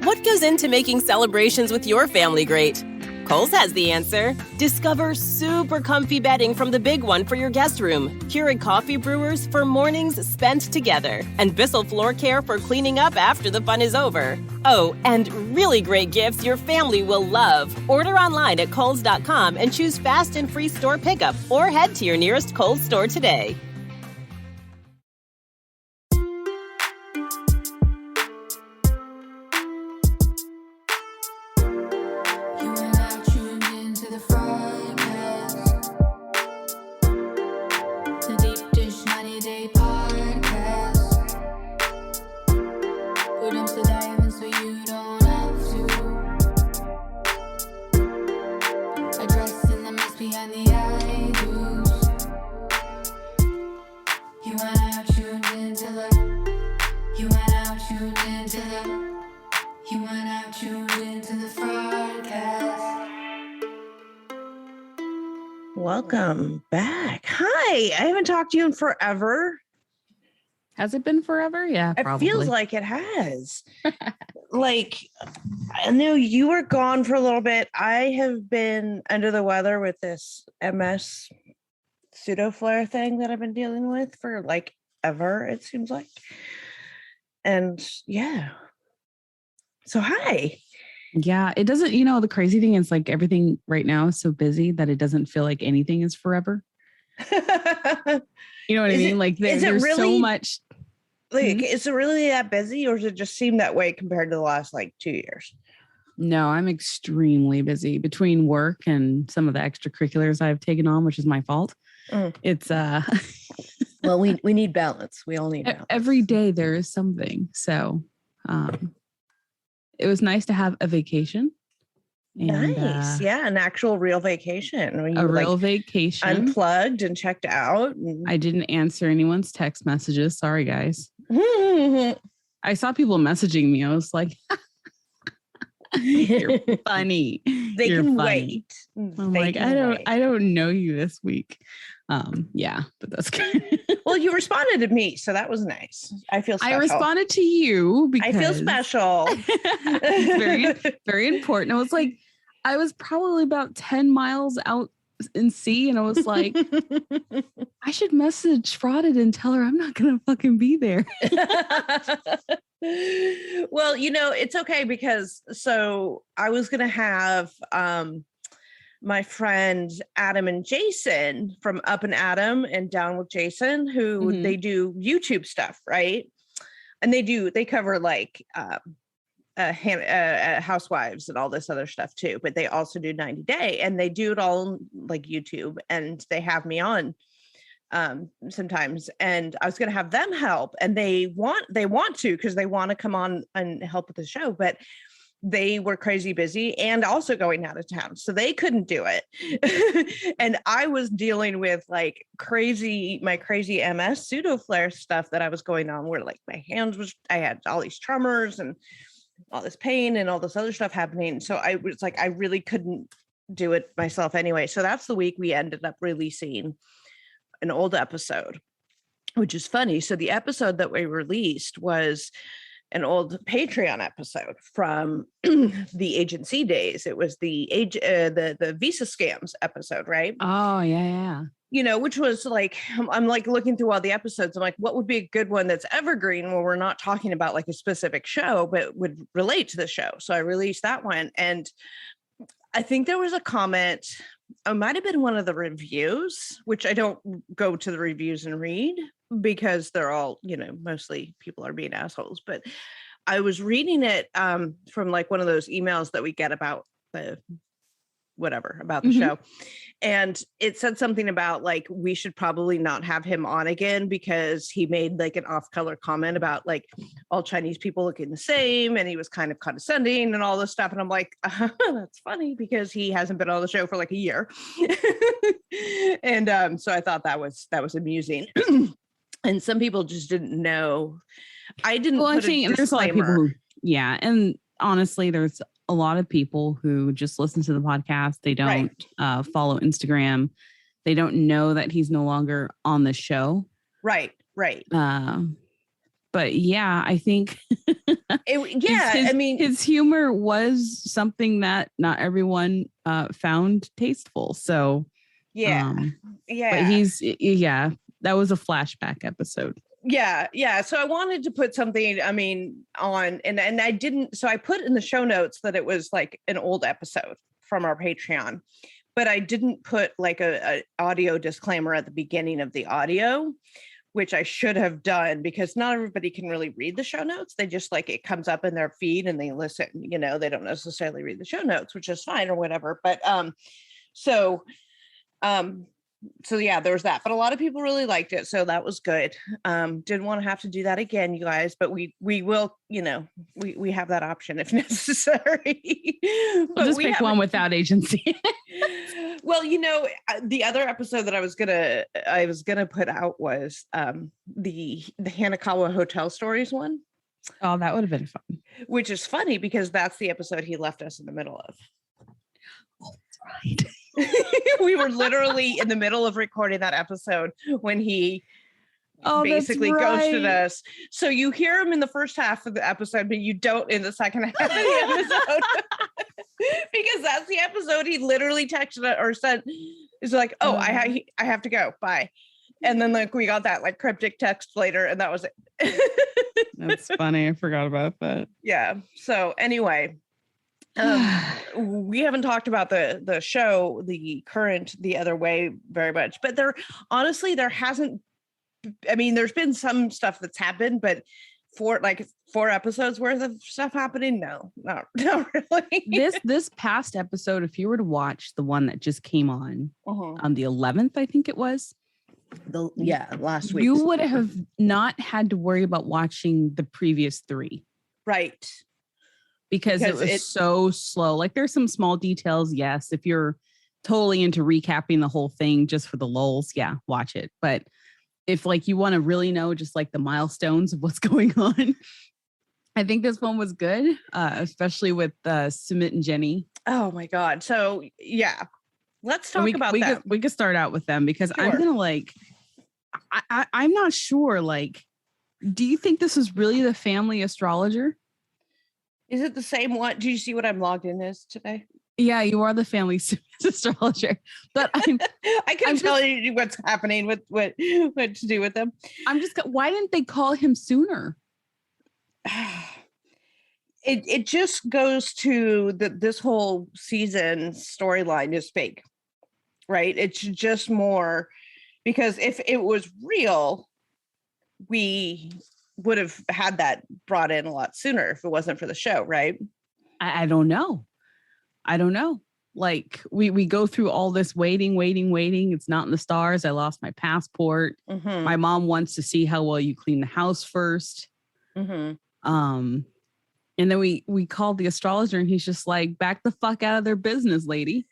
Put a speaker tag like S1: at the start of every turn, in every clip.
S1: What goes into making celebrations with your family great? Kohl's has the answer. Discover super comfy bedding from the Big One for your guest room, Keurig coffee brewers for mornings spent together, and Bissell floor care for cleaning up after the fun is over. Oh, and really great gifts your family will love. Order online at Kohls.com and choose fast and free store pickup, or head to your nearest Kohl's store today.
S2: Welcome back. Hi, I haven't talked to you in forever.
S3: Has it been forever? Yeah, probably.
S2: It feels like it has. Like, I know you were gone for a little bit. I have been under the weather with this MS pseudo flare thing that I've been dealing with for like ever, it seems like. And yeah. So hi.
S3: Yeah, it doesn't, the crazy thing is like everything right now is so busy that it doesn't feel like anything is forever. You know what I mean? Like there's really, so much.
S2: Like, is it really that busy, or does it just seem that way compared to the last like 2 years?
S3: No, I'm extremely busy between work and some of the extracurriculars I've taken on, which is my fault. It's
S2: well, we need balance. We all need balance.
S3: Every day there is something. So it was nice to have a vacation. And,
S2: nice. Yeah, an actual real vacation.
S3: A real vacation.
S2: Unplugged and checked out.
S3: I didn't answer anyone's text messages. Sorry, guys. I saw people messaging me. I was like, you're funny.
S2: You're can funny. Wait.
S3: I'm like, I don't know you this week. Yeah, but that's good.
S2: Well, you responded to me, so that was nice. I feel special.
S3: I responded to you because
S2: I feel special.
S3: It's very, very important. I was like, I was probably about 10 miles out in sea, and I was like, I should message Frauded and tell her I'm not gonna fucking be there.
S2: Well, it's okay, because so I was gonna have my friend Adam and Jason from Up and Adam and Down with Jason, who they do YouTube stuff, right? And they cover like housewives and all this other stuff too, but they also do 90 Day, and they do it all on like YouTube, and they have me on sometimes, and I was going to have them help, and they want to, because they want to come on and help with the show, but they were crazy busy and also going out of town, so they couldn't do it. And I was dealing with like my crazy MS pseudo flare stuff that I was going on, where like my hands I had all these tremors and all this pain and all this other stuff happening. So I was like, I really couldn't do it myself anyway. So that's the week we ended up releasing an old episode, which is funny. So the episode that we released was an old Patreon episode from the agency days. It was the visa scams episode, right?
S3: Oh yeah.
S2: Which was like, I'm like looking through all the episodes. I'm like, what would be a good one that's evergreen, where we're not talking about like a specific show, but would relate to the show. So I released that one. And I think there was a comment, it might've been one of the reviews, which I don't go to the reviews and read, because they're all, mostly people are being assholes. But I was reading it from like one of those emails that we get about the show. And it said something about like, we should probably not have him on again, because he made like an off-color comment about like all Chinese people looking the same, and he was kind of condescending and all this stuff. And I'm like, that's funny, because he hasn't been on the show for like a year. And so I thought that was amusing. And some people just didn't know. I didn't. Well, I think
S3: there's a lot of people who, yeah, and honestly, there's a lot of people who just listen to the podcast. They don't follow Instagram. They don't know that he's no longer on the show.
S2: Right.
S3: But But yeah, I think his humor was something that not everyone found tasteful. So
S2: yeah.
S3: But that was a flashback episode.
S2: Yeah. So I wanted to put something, on, and I didn't. So I put in the show notes that it was like an old episode from our Patreon, but I didn't put like a audio disclaimer at the beginning of the audio, which I should have done, because not everybody can really read the show notes. They just like, it comes up in their feed and they listen, they don't necessarily read the show notes, which is fine or whatever. But so yeah, there was that, but a lot of people really liked it. So that was good. Didn't want to have to do that again, you guys, but we will, we have that option if necessary.
S3: We'll just pick one without agency.
S2: Well, the other episode that I was gonna put out was the Hanakawa Hotel Stories one.
S3: Oh, that would have been fun.
S2: Which is funny because that's the episode he left us in the middle of.
S3: Oh, that's right.
S2: We were literally in the middle of recording that episode when he basically ghosted us. So you hear him in the first half of the episode, but you don't in the second half of the episode. Because that's the episode he literally texted or said, is like, oh, I have to go. Bye. And then like we got that like cryptic text later, and that was it.
S3: That's funny. I forgot about that.
S2: Yeah. So anyway, we haven't talked about the show, the Other Way very much, but there hasn't, there's been some stuff that's happened, but four episodes worth of stuff happening. No, not really.
S3: This past episode, if you were to watch the one that just came on the 11th, I think it was
S2: last week,
S3: you would have not had to worry about watching the previous 3.
S2: Right.
S3: Because it was so slow. Like there's some small details. Yes. If you're totally into recapping the whole thing just for the lulz, yeah, watch it. But if like you want to really know just like the milestones of what's going on, I think this one was good, especially with Sumit and Jenny.
S2: Oh my God. So yeah, let's talk about that.
S3: We could start out with them because sure. I'm going to I'm not sure. Like, do you think this is really the family astrologer?
S2: Is it the same one? Do you see what I'm logged in as today?
S3: Yeah, you are the family astrologer. But
S2: I can tell you what's happening with what to do with them.
S3: Why didn't they call him sooner?
S2: It just goes to this whole season storyline is fake, right? It's just more because if it was real, we would have had that brought in a lot sooner if it wasn't for the show, right?
S3: I don't know. Like we go through all this waiting. It's not in the stars. I lost my passport. Mm-hmm. My mom wants to see how well you clean the house first. Mm-hmm. And then we called the astrologer and he's just like, back the fuck out of their business, lady.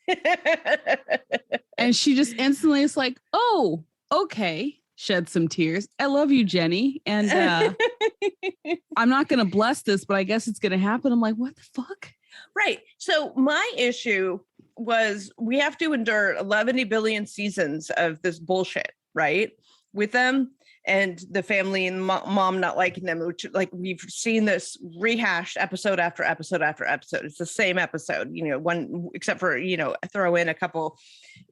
S3: And she just instantly is like, oh, okay. Shed some tears. I love you, Jenny. And I'm not going to bless this, but I guess it's going to happen. I'm like, what the fuck?
S2: Right. So my issue was we have to endure 11 billion seasons of this bullshit, right? With them and the family and mom not liking them, which like we've seen this rehashed episode after episode after episode. It's the same episode, one except for, throw in a couple,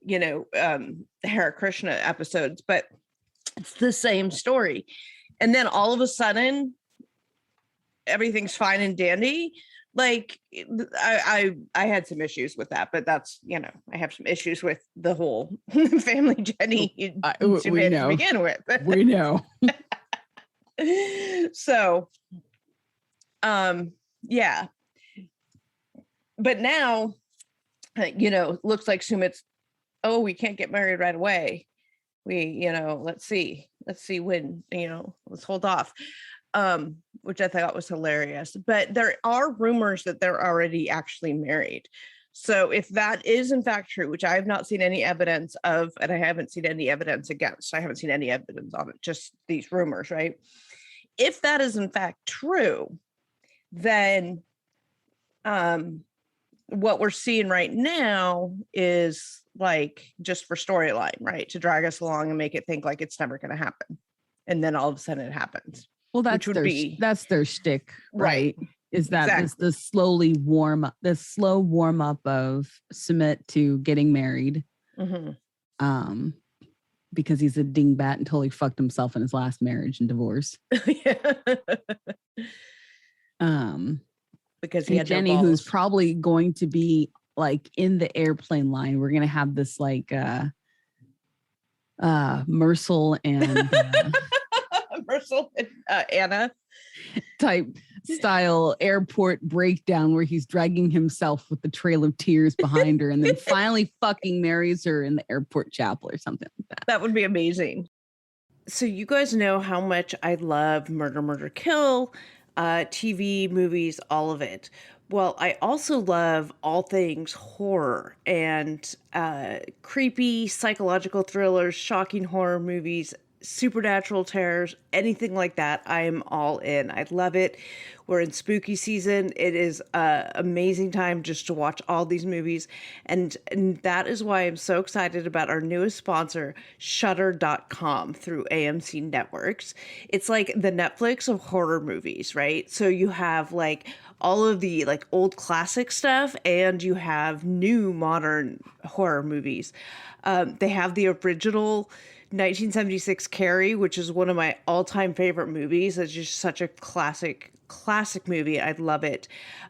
S2: Hare Krishna episodes, but it's the same story. And then all of a sudden, everything's fine and dandy. Like I had some issues with that, but that's, I have some issues with the whole family Jenny
S3: we know.
S2: To begin with.
S3: We know.
S2: So, yeah. But now, looks like Sumit's, we can't get married right away. Let's see when, let's hold off. Which I thought was hilarious, but there are rumors that they're already actually married. So if that is in fact true, which I have not seen any evidence of, and I haven't seen any evidence against, I haven't seen any evidence on it, just these rumors, right? If that is in fact true, then what we're seeing right now is like just for storyline, right? To drag us along and make it think like it's never going to happen. And then all of a sudden it happens.
S3: Well, that's their shtick, right? Is that is the slow warm up of Submit to getting married. Because he's a dingbat and totally fucked himself in his last marriage and divorce.
S2: Because he had
S3: Jenny, who's probably going to be like in the airplane line. We're gonna have this like Mercel and
S2: Anna
S3: type style airport breakdown where he's dragging himself with the trail of tears behind her and then finally fucking marries her in the airport chapel or something like that.
S2: That would be amazing. So you guys know how much I love Murder, Murder, Kill, TV, movies, all of it. Well, I also love all things horror and creepy psychological thrillers, shocking horror movies, supernatural terrors, anything like that. I am all in. I love it. We're in spooky season. It is an amazing time just to watch all these movies. And that is why I'm so excited about our newest sponsor, Shudder.com through AMC Networks. It's like the Netflix of horror movies, right? So you have like all of the like old classic stuff and you have new modern horror movies. They have the original 1976 Carrie, which is one of my all-time favorite movies. It's just such a classic movie. I love it.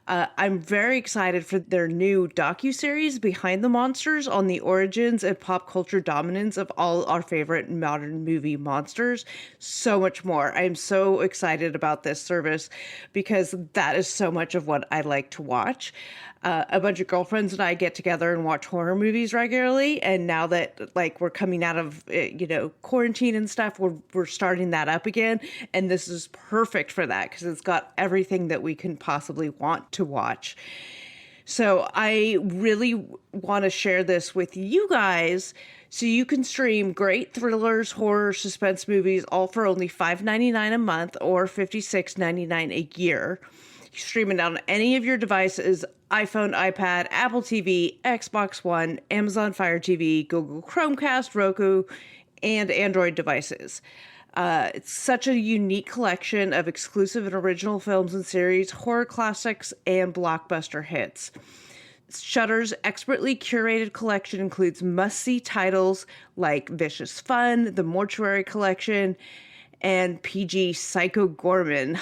S2: I'm very excited for their new docuseries, Behind the Monsters, on the origins and pop culture dominance of all our favorite modern movie monsters. So much more. I am so excited about this service because that is so much of what I like to watch. A bunch of girlfriends and I get together and watch horror movies regularly. And now that like we're coming out of, quarantine and stuff, we're starting that up again. And this is perfect for that because it's got everything that we can possibly want to watch. So I really want to share this with you guys so you can stream great thrillers, horror, suspense movies, all for only $5.99 a month or $56.99 a year. Streaming on any of your devices, iPhone, iPad, Apple TV, Xbox One, Amazon Fire TV, Google Chromecast, Roku, and Android devices. It's such a unique collection of exclusive and original films and series, horror classics, and blockbuster hits. Shudder's expertly curated collection includes must-see titles like Vicious Fun, The Mortuary Collection, and PG Psycho Gorman,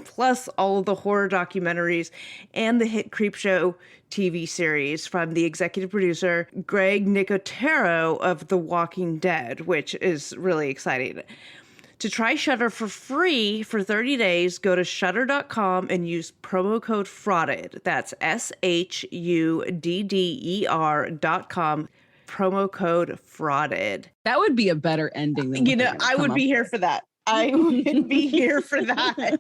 S2: plus all of the horror documentaries and the hit Creepshow TV series from the executive producer Greg Nicotero of The Walking Dead, which is really exciting. To try Shudder for free for 30 days, go to Shudder.com and use promo code FRAUDED. That's SHUDDER.com. Promo code FRAUDED.
S3: That would be a better ending than
S2: I would be here for that. I would be here for that.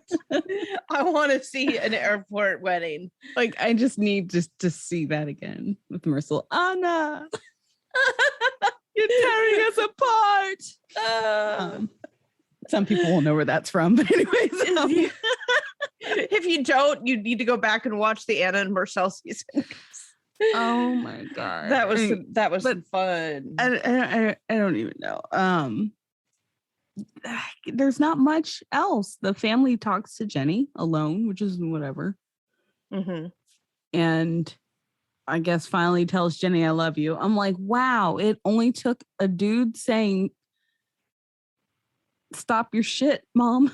S2: I want to see an airport wedding.
S3: Like, I just need to see that again with Mercel. Anna, you're tearing us apart. Some people won't know where that's from, but anyways.
S2: If you don't, you need to go back and watch the Anna and Marcel season.
S3: Oh my God.
S2: That was some fun.
S3: I don't even know. There's not much else. The family talks to Jenny alone, which is whatever.
S2: Mm-hmm.
S3: And I guess finally tells Jenny, I love you. I'm like, wow, it only took a dude saying, stop your shit, Mom.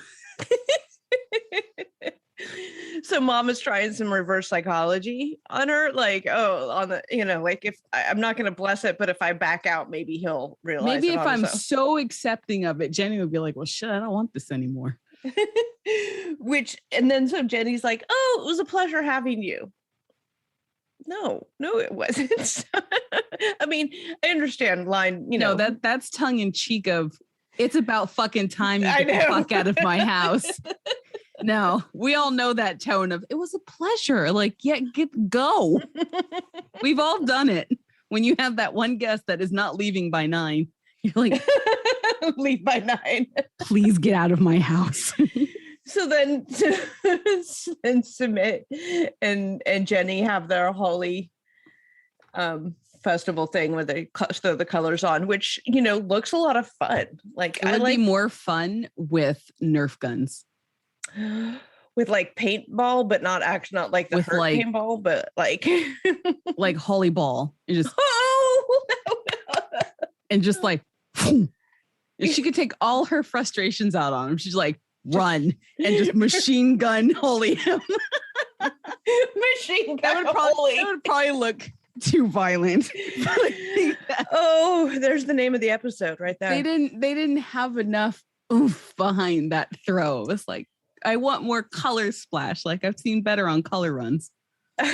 S2: So Mom is trying some reverse psychology on her, like, like if I'm not going to bless it, but if I back out, maybe he'll realize.
S3: Maybe if I'm so accepting of it, Jenny would be like, well, shit, I don't want this anymore.
S2: And then so Jenny's like, oh, it was a pleasure having you. No, it wasn't. I mean, I understand line,
S3: No, that's tongue in cheek of it's about fucking time you get the fuck out of my house. No, we all know that tone of it was a pleasure. Like, yeah, go. We've all done it. When you have that one guest that is not leaving by 9, you're like,
S2: leave by 9.
S3: Please get out of my house.
S2: So then Submit and Jenny have their Holi festival thing where they throw the colors on, which, looks a lot of fun. Like,
S3: it would be more fun with Nerf guns.
S2: With like paintball, but not like the
S3: With,
S2: hurt
S3: like-
S2: paintball, but like
S3: Like Holi ball. And just
S2: oh
S3: and just like and she could take all her frustrations out on him. She's like, run and just machine gun Holi him.
S2: machine gun Holi.
S3: That would probably look too violent.
S2: Oh, there's the name of the episode right there.
S3: They didn't have enough oomph behind that throw. It was like, I want more color splash. Like I've seen better on color runs.
S2: But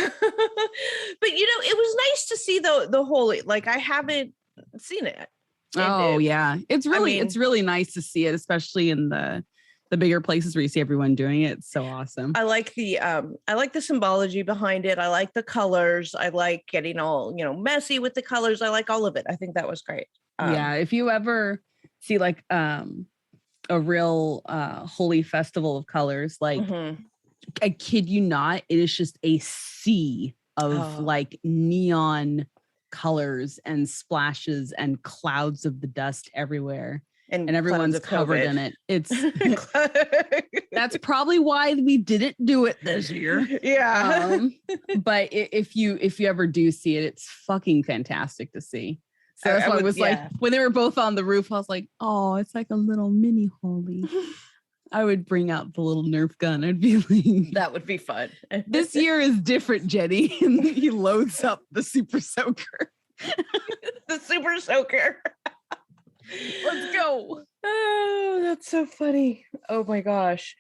S2: it was nice to see the Holi. Like I haven't seen it.
S3: Yeah. It's really nice to see it, especially in the bigger places where you see everyone doing it. It's so awesome.
S2: I like the symbology behind it. I like the colors. I like getting all, messy with the colors. I like all of it. I think that was great.
S3: Yeah. If you ever see like a real Holi festival of colors, like I kid you not, it is just a sea of like neon colors and splashes and clouds of the dust everywhere. And everyone's covered in it. It's that's probably why we didn't do it this year.
S2: Yeah.
S3: But if you ever do see it, it's fucking fantastic to see. So that's why it was like when they were both on the roof, I was like, oh, it's like a little mini Holi. I would bring out the little Nerf gun. I'd be like,
S2: that would be fun.
S3: This year is different, Jenny. And he loads up the super soaker.
S2: The super soaker.
S3: Let's go.
S2: Oh, that's so funny. Oh my gosh.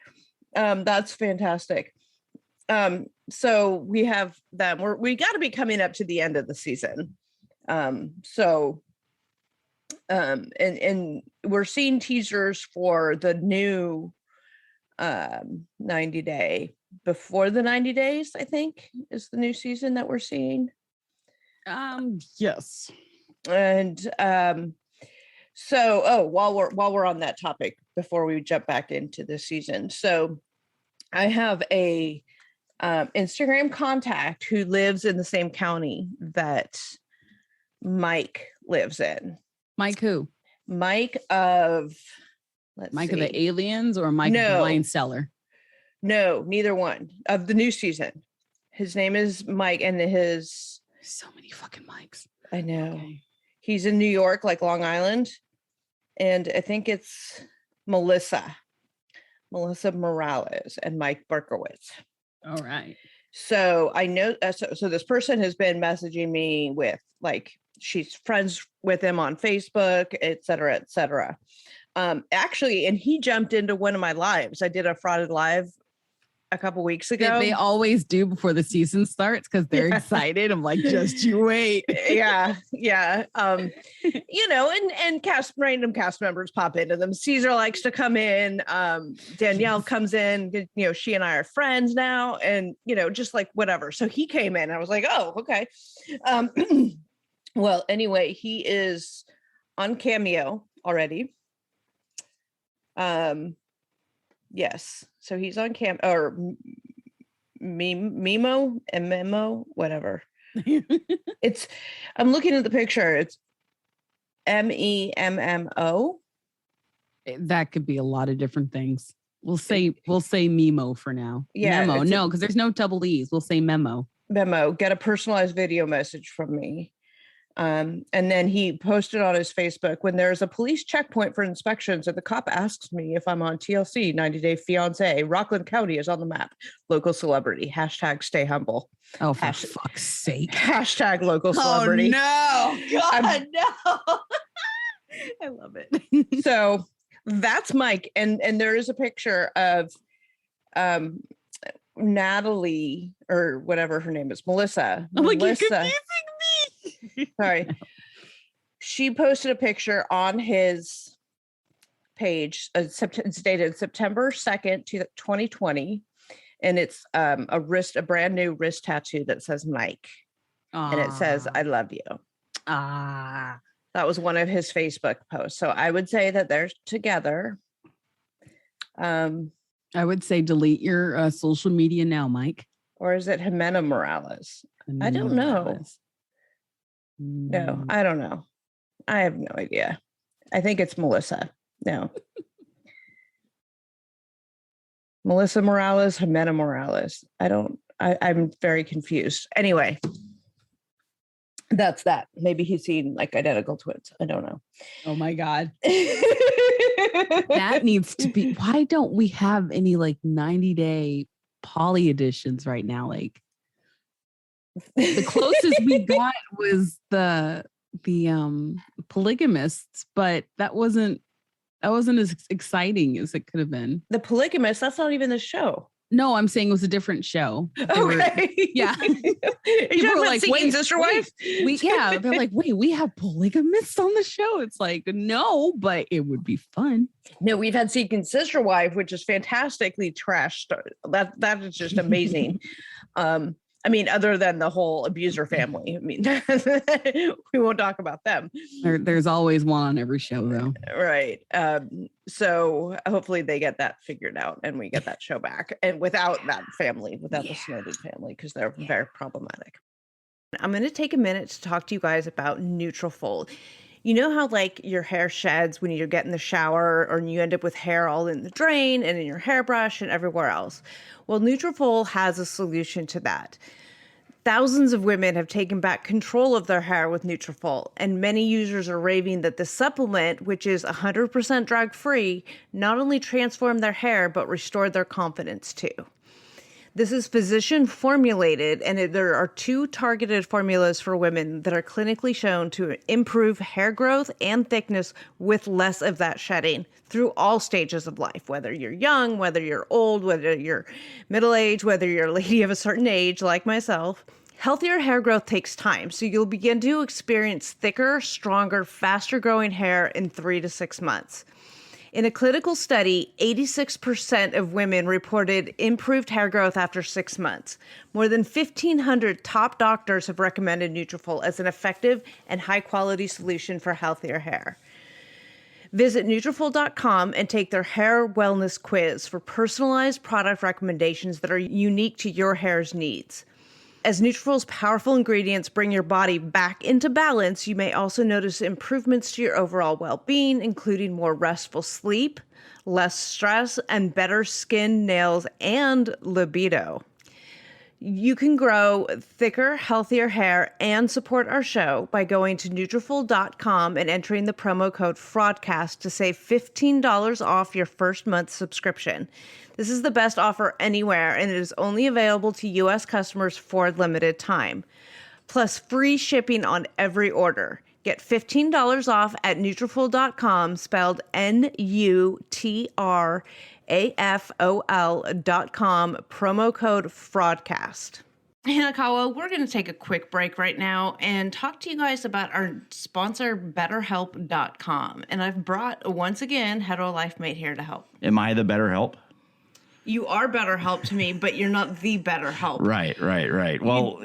S2: That's fantastic. So we have them. We got to be coming up to the end of the season. And we're seeing teasers for the new 90 day before the 90 days, I think is the new season that we're seeing.
S3: Yes.
S2: And so while we're on that topic, before we jump back into the season, so I have a Instagram contact who lives in the same county that Mike lives in.
S3: Mike who?
S2: Mike of
S3: Mike of the Aliens or Mike of the Wine Cellar?
S2: No, neither one of the new season. His name is Mike, and
S3: there's so many fucking Mikes.
S2: I know. Okay. He's in New York, like Long Island. And I think it's Melissa Morales and Mike Berkowitz.
S3: All right.
S2: So I know, so this person has been messaging me with like, she's friends with him on Facebook, et cetera, et cetera. Actually, and he jumped into one of my lives. I did a Frauded Live a couple weeks ago.
S3: They always do before the season starts because they're excited. I'm like, just you wait.
S2: Yeah. And random cast members pop into them. Caesar likes to come in. Danielle comes in. She and I are friends now, and just like whatever. So he came in. I was like, oh, okay. Well, anyway, he is on Cameo already. Yes. So he's on or Memo, whatever. I'm looking at the picture. It's MEMMO.
S3: That could be a lot of different things. We'll say Memo for now.
S2: Yeah.
S3: Memo. No, because there's no double E's. We'll say Memo.
S2: Get a personalized video message from me. And then he posted on his Facebook, when there's a police checkpoint for inspections and the cop asks me if I'm on TLC 90 Day Fiance, Rockland County is on the map. Local celebrity. #stay humble.
S3: Oh, for fuck's sake.
S2: # local celebrity.
S3: Oh, no. God, no. I love it.
S2: So that's Mike. And there is a picture of Natalie, or whatever her name is, Melissa.
S3: I'm like, you're confusing me.
S2: Sorry. She posted a picture on his page. It's dated September 2nd, 2020. And it's a brand new wrist tattoo that says Mike. Aww. And it says, I love you. That was one of his Facebook posts. So I would say that they're together.
S3: I would say delete your social media now, Mike.
S2: Or is it Jimena Morales? I don't know. No, I don't know. I have no idea. I think it's Melissa. No. Melissa Morales, Jimena Morales. I'm very confused. Anyway, that's that. Maybe he's seen like identical twins. I don't know.
S3: Oh my God. That needs to be. Why don't we have any like 90-day poly editions right now? Like the closest we got was the polygamists, but that wasn't as exciting as it could have been.
S2: The Polygamist, that's not even the show.
S3: No, I'm saying it was a different show.
S2: Okay.
S3: Yeah.
S2: People were like, wait, Sister Wife?
S3: They're like, wait, we have polygamists on the show. It's like, no, but it would be fun.
S2: No, we've had Seeking Sister Wife, which is fantastically trashed. That is just amazing. I mean, other than the whole abuser family. I mean, we won't talk about them.
S3: There's always one on every show, though.
S2: Right. So hopefully they get that figured out and we get that show back. And without that family, without the Snowden family, because they're very problematic. I'm going to take a minute to talk to you guys about Nutrafol. You know how like your hair sheds when you get in the shower or you end up with hair all in the drain and in your hairbrush and everywhere else? Well, Nutrafol has a solution to that. Thousands of women have taken back control of their hair with Nutrafol, and many users are raving that the supplement, which is 100% drug-free, not only transformed their hair, but restored their confidence too. This is physician formulated, and there are 2 targeted formulas for women that are clinically shown to improve hair growth and thickness with less of that shedding through all stages of life, whether you're young, whether you're old, whether you're middle-aged, whether you're a lady of a certain age like myself. Healthier hair growth takes time, so you'll begin to experience thicker, stronger, faster-growing hair in 3 to 6 months. In a clinical study, 86% of women reported improved hair growth after 6 months. More than 1,500 top doctors have recommended Nutrafol as an effective and high-quality solution for healthier hair. Visit Nutrafol.com and take their hair wellness quiz for personalized product recommendations that are unique to your hair's needs. As Nutrafol's powerful ingredients bring your body back into balance, you may also notice improvements to your overall well-being, including more restful sleep, less stress, and better skin, nails, and libido. You can grow thicker, healthier hair and support our show by going to Nutrafol.com and entering the promo code Fraudcast to save $15 off your first month subscription. This is the best offer anywhere, and it is only available to U.S. customers for a limited time. Plus free shipping on every order. Get $15 off at Nutrafol.com, spelled Nutrafol.com, promo code Fraudcast. Hanakawa, we're going to take a quick break right now and talk to you guys about our sponsor, BetterHelp.com. And I've brought, once again, Hetero Life Mate here to help.
S4: Am I the BetterHelp?
S2: You are BetterHelp to me, but you're not the BetterHelp.
S4: Right. Well,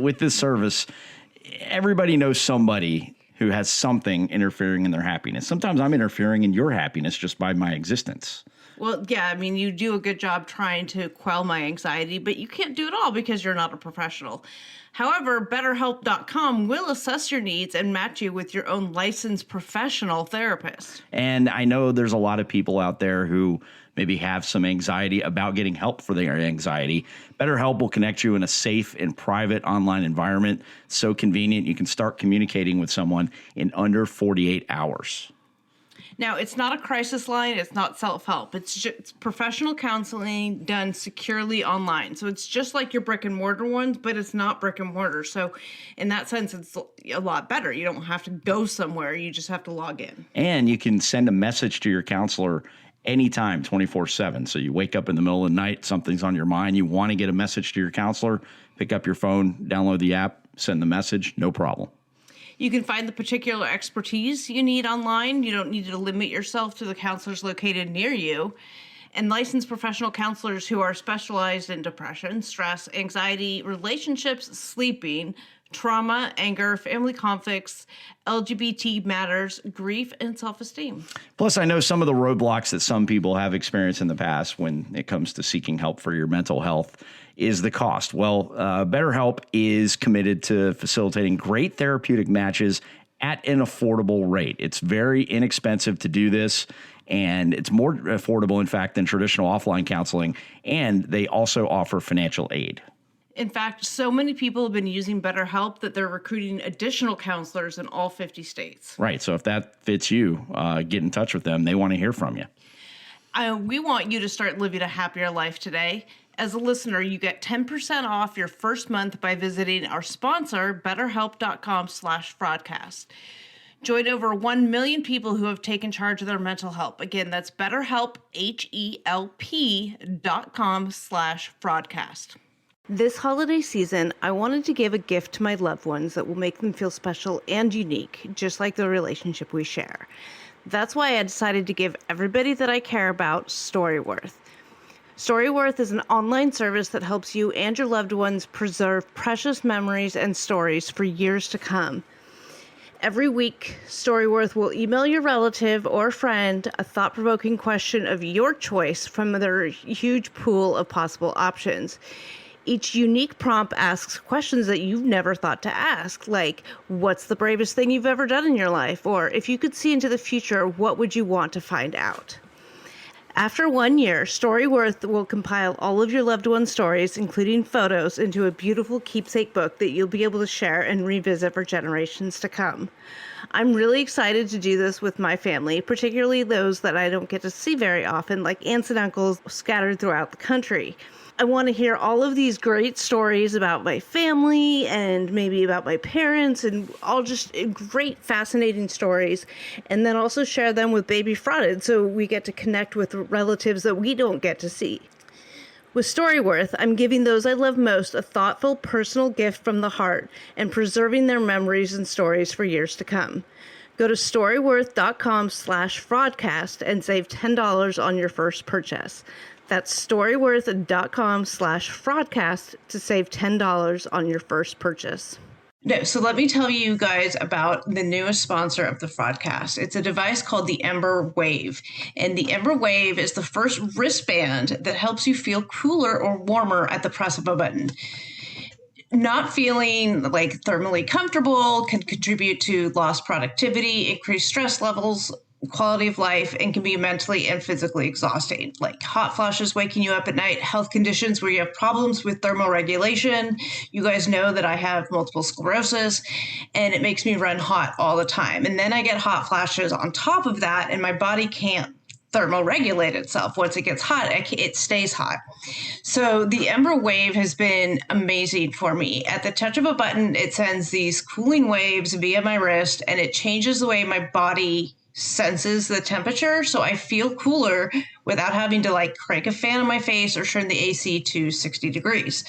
S4: with this service, everybody knows somebody who has something interfering in their happiness. Sometimes I'm interfering in your happiness just by my existence.
S2: Well, yeah, I mean, you do a good job trying to quell my anxiety, but you can't do it all because you're not a professional. However, BetterHelp.com will assess your needs and match you with your own licensed professional therapist.
S4: And I know there's a lot of people out there who maybe have some anxiety about getting help for their anxiety. BetterHelp will connect you in a safe and private online environment. It's so convenient. You can start communicating with someone in under 48 hours.
S2: Now, it's not a crisis line. It's not self-help. It's professional counseling done securely online. So it's just like your brick and mortar ones, but it's not brick and mortar. So in that sense, it's a lot better. You don't have to go somewhere. You just have to log in.
S4: And you can send a message to your counselor anytime, 24/7. So you wake up in the middle of the night, something's on your mind, you want to get a message to your counselor, pick up your phone, download the app, send the message, no problem.
S2: You can find the particular expertise you need online. You don't need to limit yourself to the counselors located near you. And licensed professional counselors who are specialized in depression, stress, anxiety, relationships, sleeping, trauma, anger, family conflicts, LGBT matters, grief, and self-esteem.
S4: Plus, I know some of the roadblocks that some people have experienced in the past when it comes to seeking help for your mental health is the cost. Well, BetterHelp is committed to facilitating great therapeutic matches at an affordable rate. It's very inexpensive to do this, and it's more affordable, in fact, than traditional offline counseling. And they also offer financial aid.
S2: In fact, so many people have been using BetterHelp that they're recruiting additional counselors in all 50 states.
S4: Right. So if that fits you, get in touch with them. They want to hear from you.
S2: We want you to start living a happier life today. As a listener, you get 10% off your first month by visiting our sponsor, betterhelp.com/fraudcast. Join over 1 million people who have taken charge of their mental health. Again, that's BetterHelp, HELP.com/fraudcast. This holiday season, I wanted to give a gift to my loved ones that will make them feel special and unique, just like the relationship we share. That's why I decided to give everybody that I care about Storyworth. Storyworth is an online service that helps you and your loved ones preserve precious memories and stories for years to come. Every week, Storyworth will email your relative or friend a thought-provoking question of your choice from their huge pool of possible options. Each unique prompt asks questions that you've never thought to ask, like, what's the bravest thing you've ever done in your life? Or if you could see into the future, what would you want to find out? After 1 year, Storyworth will compile all of your loved one's stories, including photos, into a beautiful keepsake book that you'll be able to share and revisit for generations to come. I'm really excited to do this with my family, particularly those that I don't get to see very often, like aunts and uncles scattered throughout the country. I want to hear all of these great stories about my family and maybe about my parents and all just great, fascinating stories. And then also share them with Baby Frauded so we get to connect with relatives that we don't get to see. With Storyworth, I'm giving those I love most a thoughtful, personal gift from the heart and preserving their memories and stories for years to come. Go to storyworth.com/fraudcast and save $10 on your first purchase. That's storyworth.com/fraudcast to save $10 on your first purchase. No, so let me tell you guys about the newest sponsor of the Fraudcast. It's a device called the Ember Wave. And the Ember Wave is the first wristband that helps you feel cooler or warmer at the press of a button. Not feeling like thermally comfortable can contribute to lost productivity, increased stress levels, quality of life, and can be mentally and physically exhausting, like hot flashes waking you up at night, health conditions where you have problems with thermoregulation. You guys know that I have multiple sclerosis, and it makes me run hot all the time. And then I get hot flashes on top of that, and my body can't thermoregulate itself. Once it gets hot, it stays hot. So the Ember Wave has been amazing for me. At the touch of a button, it sends these cooling waves via my wrist, and it changes the way my body senses the temperature, so I feel cooler without having to like crank a fan on my face or turn the AC to 60 degrees.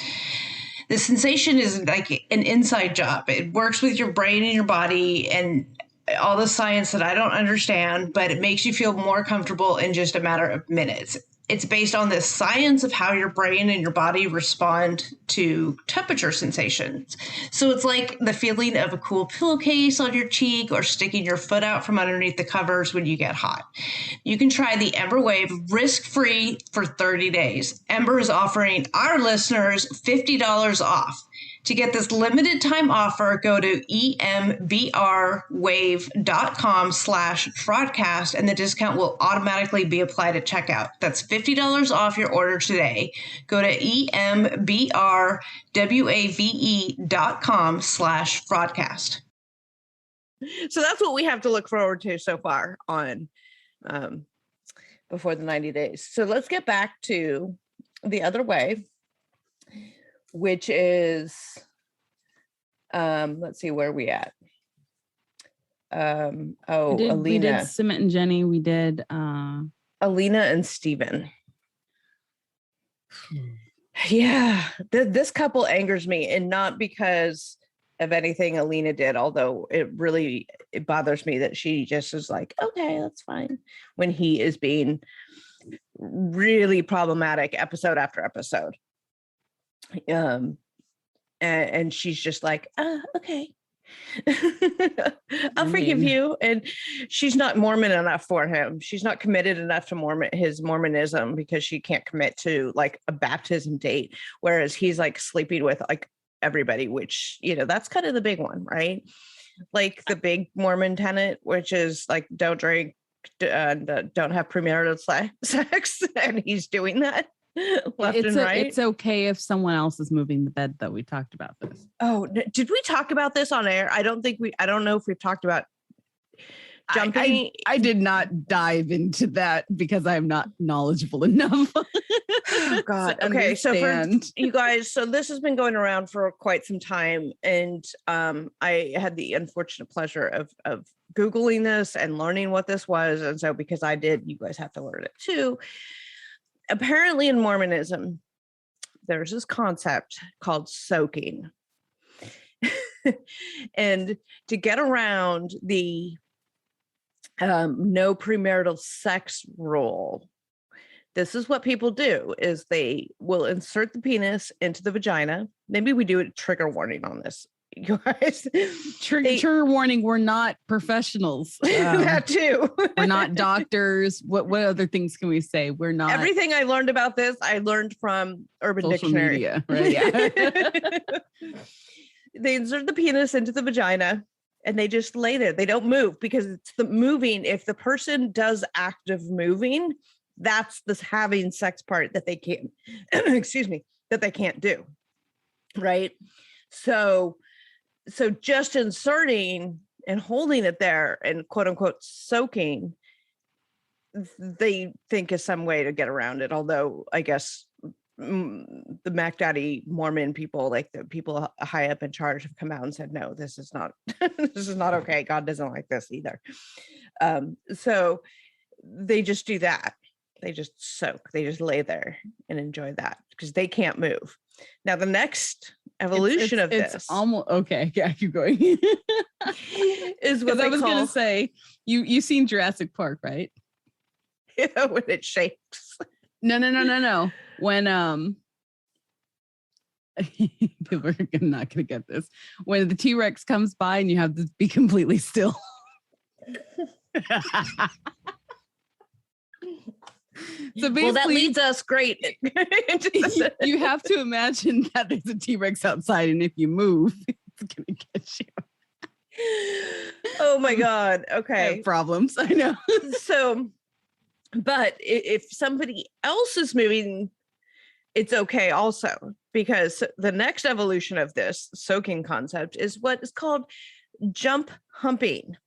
S2: The sensation is like an inside job. It works with your brain and your body and all the science that I don't understand, but it makes you feel more comfortable in just a matter of minutes. It's based on the science of how your brain and your body respond to temperature sensations. So it's like the feeling of a cool pillowcase on your cheek or sticking your foot out from underneath the covers when you get hot. You can try the Ember Wave risk-free for 30 days. Ember is offering our listeners $50 off. To get this limited time offer, go to embrwave.com/fraudcast and the discount will automatically be applied at checkout. That's $50 off your order today. Go to embrwave.com/fraudcast. So that's what we have to look forward to so far on before the 90 days. So let's get back to the other way, which is, let's see, where are we at? Alina.
S3: We did Cement and Jenny. We did
S2: Alina and Steven. Yeah, this couple angers me, and not because of anything Alina did, although it bothers me that she just is like, okay, that's fine, when he is being really problematic episode after episode. And she's just like, okay. I'll forgive you. And she's not Mormon enough for him. She's not committed enough to his Mormonism because she can't commit to like a baptism date. Whereas he's like sleeping with like everybody, which, that's kind of the big one, right? like the big Mormon tenet, which is like don't drink and don't have premarital sex, and he's doing that left and right.
S3: It's okay if someone else is moving the bed, though. We talked about this.
S2: Oh, did we talk about this on air? I don't know if we've talked about jumping.
S3: I did not dive into that because I'm not knowledgeable enough.
S2: Oh God. Okay. So for you guys, so this has been going around for quite some time. And I had the unfortunate pleasure of Googling this and learning what this was. And so because I did, you guys have to learn it too. Apparently in Mormonism, there's this concept called soaking. And to get around the no premarital sex rule, this is what people do is they will insert the penis into the vagina. Maybe we do a trigger warning on this, you guys.
S3: Trigger warning, we're not professionals.
S2: That too.
S3: We're not doctors. What other things can we say? We're not.
S2: Everything I learned about this, I learned from Urban
S3: social
S2: Dictionary.
S3: Media, right? Yeah.
S2: They insert the penis into the vagina and they just lay there. They don't move because it's the moving. If the person does active moving, that's this having sex part that they can't, excuse me, that they can't do. Right. So just inserting and holding it there and quote unquote soaking, they think is some way to get around it. Although I guess the Mac Daddy Mormon people, like the people high up in charge, have come out and said, no, this is not, this is not okay. God doesn't like this either. So they just do that. They just soak. They just lay there and enjoy that because they can't move. Now, the next evolution of this,
S3: it's almost okay. Yeah, keep going.
S2: Is what
S3: I was going to say. You've seen Jurassic Park, right?
S2: Yeah, when it shakes.
S3: No. When people are not going to get this. When the T-Rex comes by and you have to be completely still. So basically,
S2: well, that leads us great.
S3: You have to imagine that there's a T-Rex outside, and if you move, it's gonna get you.
S2: Oh my God. Okay.
S3: I have problems. I know.
S2: So, but if somebody else is moving, it's okay also, because the next evolution of this soaking concept is what is called jump humping.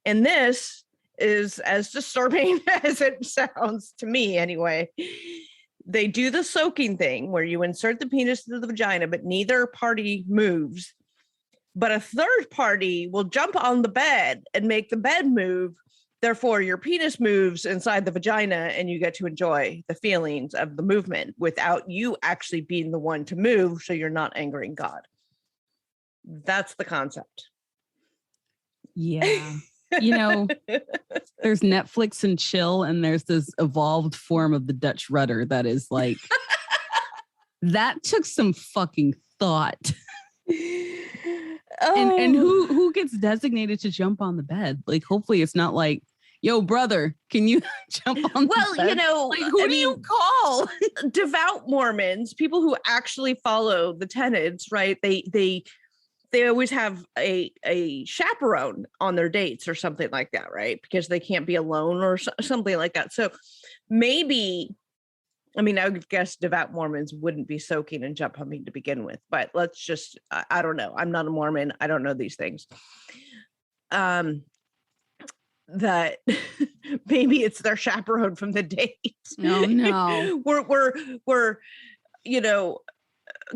S2: And this is as disturbing as it sounds to me anyway. They do the soaking thing where you insert the penis into the vagina, but neither party moves. But a third party will jump on the bed and make the bed move. Therefore, your penis moves inside the vagina and you get to enjoy the feelings of the movement without you actually being the one to move, so you're not angering God. That's the concept.
S3: Yeah. You know, there's Netflix and chill, and there's this evolved form of the Dutch rudder that is like, that took some fucking thought.
S2: Oh.
S3: And who gets designated to jump on the bed? Like, hopefully it's not like, yo, brother, can you jump on the bed?
S2: Well, you know,
S3: like, who do you call?
S2: Devout Mormons, people who actually follow the tenets, right? They always have a chaperone on their dates or something like that, right? Because they can't be alone or something like that. So maybe, I mean, I would guess devout Mormons wouldn't be soaking and jump humping to begin with, but let's just, I don't know. I'm not a Mormon. I don't know these things. That maybe it's their chaperone from the date.
S3: No.
S2: We're, you know,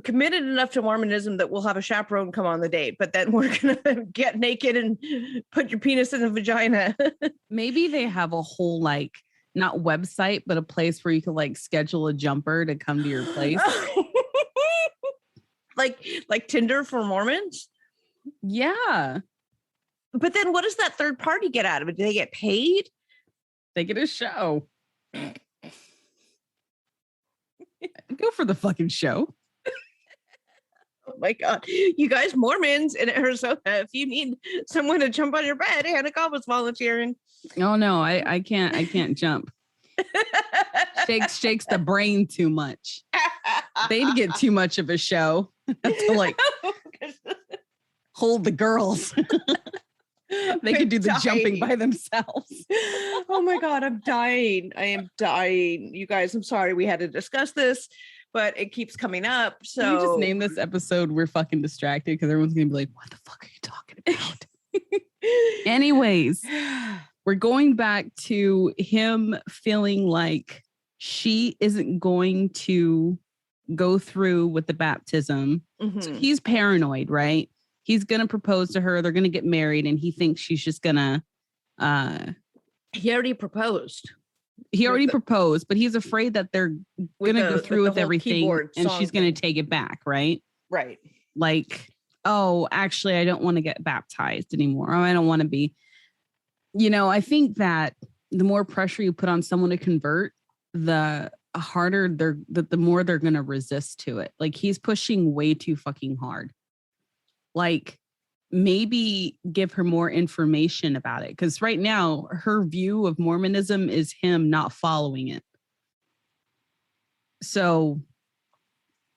S2: committed enough to Mormonism that we'll have a chaperone come on the date, but then we're gonna get naked and put your penis in the vagina.
S3: Maybe they have a whole, like, not website, but a place where you can like schedule a jumper to come to your place.
S2: like Tinder for Mormons.
S3: Yeah.
S2: But then what does that third party get out of it? Do they get paid?
S3: They get a show. Go for the fucking show.
S2: Oh my God. You guys, Mormons in Arizona, if you need someone to jump on your bed, Hannah Cobb was volunteering.
S3: Oh no, I can't jump. Shakes the brain too much. They'd get too much of a show. To like hold the girls. They could do the jumping by themselves.
S2: Oh my God, I'm dying. I am dying. You guys, I'm sorry we had to discuss this, but it keeps coming up. So
S3: Can we just name this episode We're Fucking Distracted, because everyone's gonna be like, what the fuck are you talking about? Anyways, we're going back to him feeling like she isn't going to go through with the baptism. So he's paranoid, right? He's going to propose to her. They're going to get married. And he thinks she's just going to.
S2: He already proposed.
S3: Proposed, but he's afraid that they're going to go through with everything and she's going to take it back, right?
S2: Right.
S3: Like, oh, actually, I don't want to get baptized anymore. Oh, I don't want to be. I think that the more pressure you put on someone to convert, the harder the more they're going to resist to it. Like, he's pushing way too fucking hard. Like, maybe give her more information about it. Because right now, her view of Mormonism is him not following it. So,